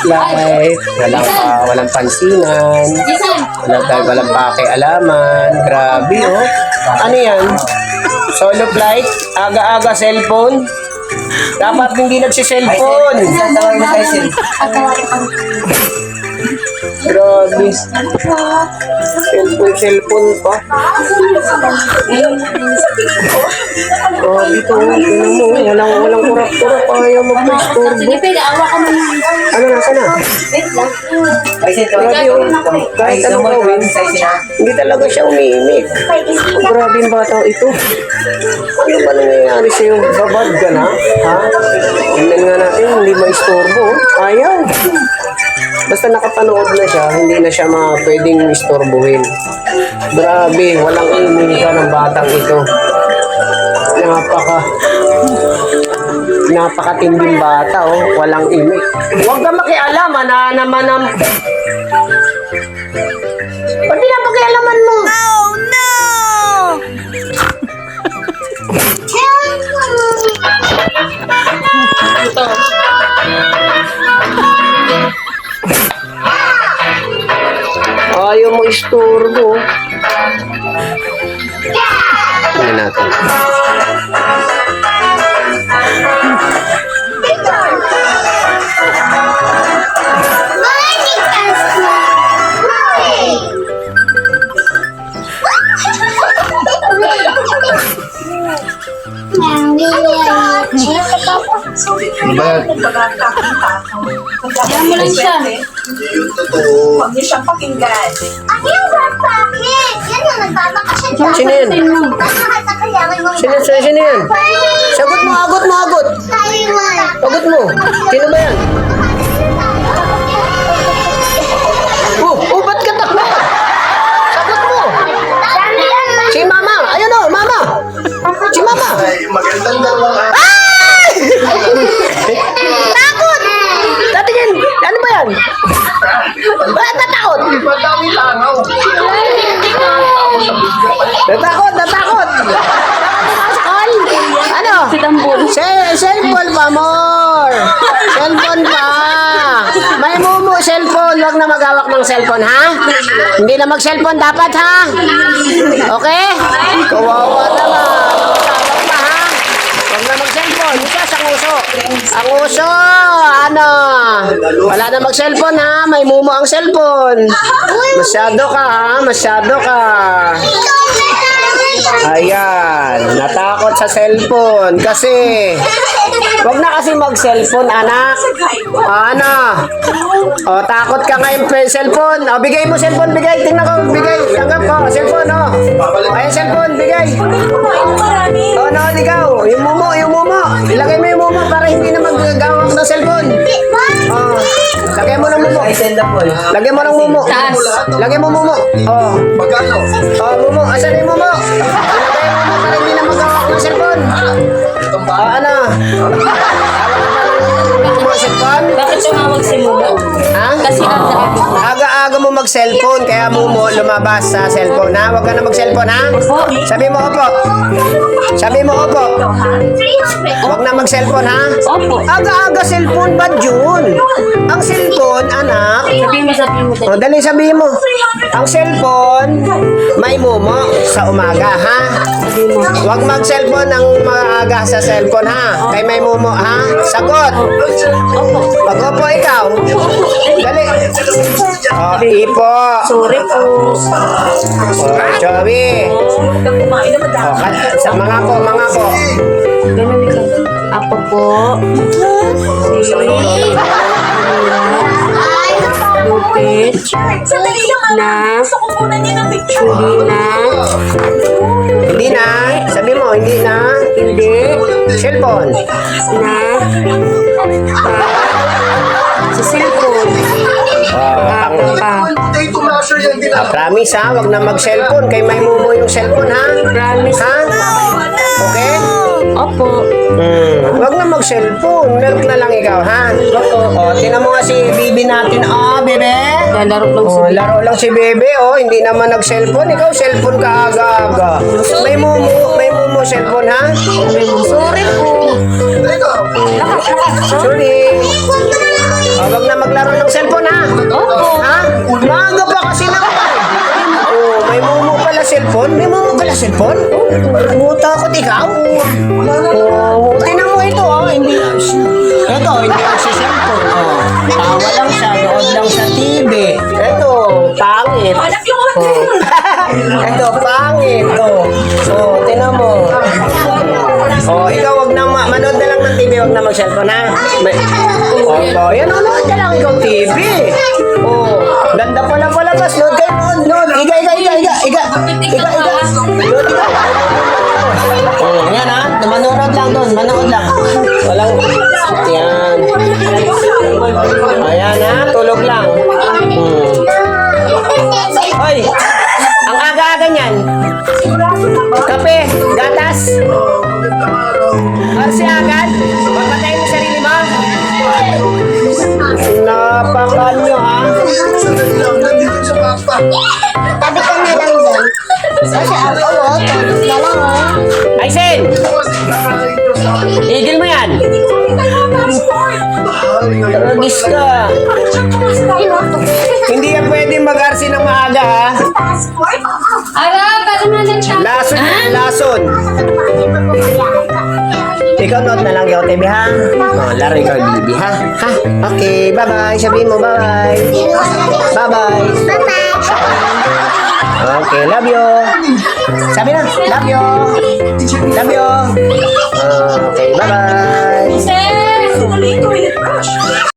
life. Walang pansinan. Walang pakialaman. Grabe, oh. Ano yan? Solo flight? Aga-aga cellphone? Dapat hindi nagsi-cellphone. Grabe. Cellphone pa. Grabe to. Tingnan mo. Walang kurap-kurap. Ayaw mag-istorbo. Ano na? Sana? Grabe yung kahit anong gawin. Hindi talaga siya umiimik. Grabe yung batang ito. Ano ba nangyayari sa'yo? Babad ka na? Ha? Tingnan nga natin. Hindi ma-istorbo. Ayaw. Basta nakapanood na siya, hindi na siya pwedeng istorbohin. Grabe, walang iming ka ng batang ito. Napakatinding bata, oh. Walang imig. Huwag ka makialaman na naman ang... Pati na pakialaman mo. Oh, no! Ito. Ayaw mo istorbo. Tingnan natin. Kaya mo lang siya. Huwag niyo siyang pakinggan. Ano yung bakit? Yan yung nagbabakasyon ka. Sino yan? Sino yan? Sagot mo, agot. Agot mo. Sino ba yan? Ba't ka takbo? Sagot mo. Si Mama. Ayun o, Mama. Si Mama. Magandang dalawa. Takot! Tatingin! Ano ba yan? Bakit natakot? Madami langaw. Natakot! Ano? Si Tambol. Cellphone pa, more! Cellphone pa! May mumu cellphone. Huwag na maghawak ng cellphone, ha? Hindi na mag-cellphone dapat, ha? Okay? Kawawa naman. Maghawak na, ha? Huwag na mag-cellphone. Isa sa uso. Ang uso, ano? Wala na mag-cellphone, ha? May mumu ang cellphone. Masyado ka, ha? Masyado ka. Ayan, natakot sa cellphone kasi wag na kasi mag-cellphone, anak. Ano? O, takot ka ngayon sa cellphone. O, bigay mo cellphone, bigay. Tingnan ko, bigay. Tanggap ko, cellphone, o. Ayan, cellphone, bigay. O, no, ligaw. Yung mumo. Ilagay mo yung mumo para hindi na maggawak ng cellphone. O, lagay mo ng mumo. Lagay mo ng mumo. Lagay mo mumo. O. Magkano? O, mumo. Asan yung mumo? Ilagay mo para hindi na maggawak ng cellphone. O, ano? Bakit tumawag si Mumo? Ha? Kasi Aga-aga mo mag-cellphone, kaya mo lumabas sa cellphone, ha? Huwag ka na mag-cellphone, ha? Sabi mo, opo. Huwag na mag-cellphone, ha? Opo. Aga-aga cellphone, ba June? Ang cellphone, anak. Sabihin mo. O, dali sabihin mo. Ang cellphone, may mumo sa umaga, ha? Huwag mag-cellphone ng maaga sa cellphone, ha? Kay may mumo, ha? Sagot. Pag opo ikaw. Dali. O, ipo. Sorry po. O, Joey. O, sa mga po. Ganun ikaw. Ako po. Si Lupit. Na. Hindi na. Sabi mo, hindi na. Hindi. Cellphone. Na. Sa cellphone. Promise, ha? Huwag na mag-cellphone. Kay may mumo yung cellphone, ha? Promise. Ha? Okay? Opo. Huwag na mag-cellphone. Milk na lang ikaw, ha? O, tinan mo nga si Bibi natin. Bebe. Lalaro lang si Laro lang si Bebe, hindi naman nag-cellphone. Ikaw, cellphone ka aga-aga. May mumu cellphone, ha? Sorry po. Sorry. Huwag na maglaro ng cellphone? Takot ikaw? Oh, tinan mo ito, oh. Hindi ito, hindi ang si cellphone. Oh, tawa lang siya, nood lang sa TV. Ito, pangit. Hanap yung hotel. Ito, pangit. Oh, tinan mo. Oh, ikaw wag na manood na lang ng TV, wag na mag-cellphone, ha? Oh, yan, nood ka lang ikaw TV. Oh, ganda pala palabas. Nood kayo, nood. Iga. Nood ka. Oh, yan ha. Manood lang doon. Manood lang. Walang, yan. Ayan ha, tulog lang. Hoy, ang aga-aga niyan. Kape, gatas. Arsi agad. Papatayin mo sarili mo. Napakan nyo ha. Nandito sa papa. Tabi ka na lang dyan. Kasi ako, tulog na lang, oh. Aysen, igil mo yan. Ragis ka. Hindi yan pwedeng mag-arsi ng maaga ha. Passport? Ala, paano na lang siya? Lason yan, lason. Ikaw nood na lang yung TV ha. Oh, laro ikaw Bibi ha. Ha? Okay, bye-bye. Sabihin mo bye-bye. Bye-bye. Okay, love you. Sabi na, love you. Love you. Okay, bye-bye. Sir! Tuloy toilet brush.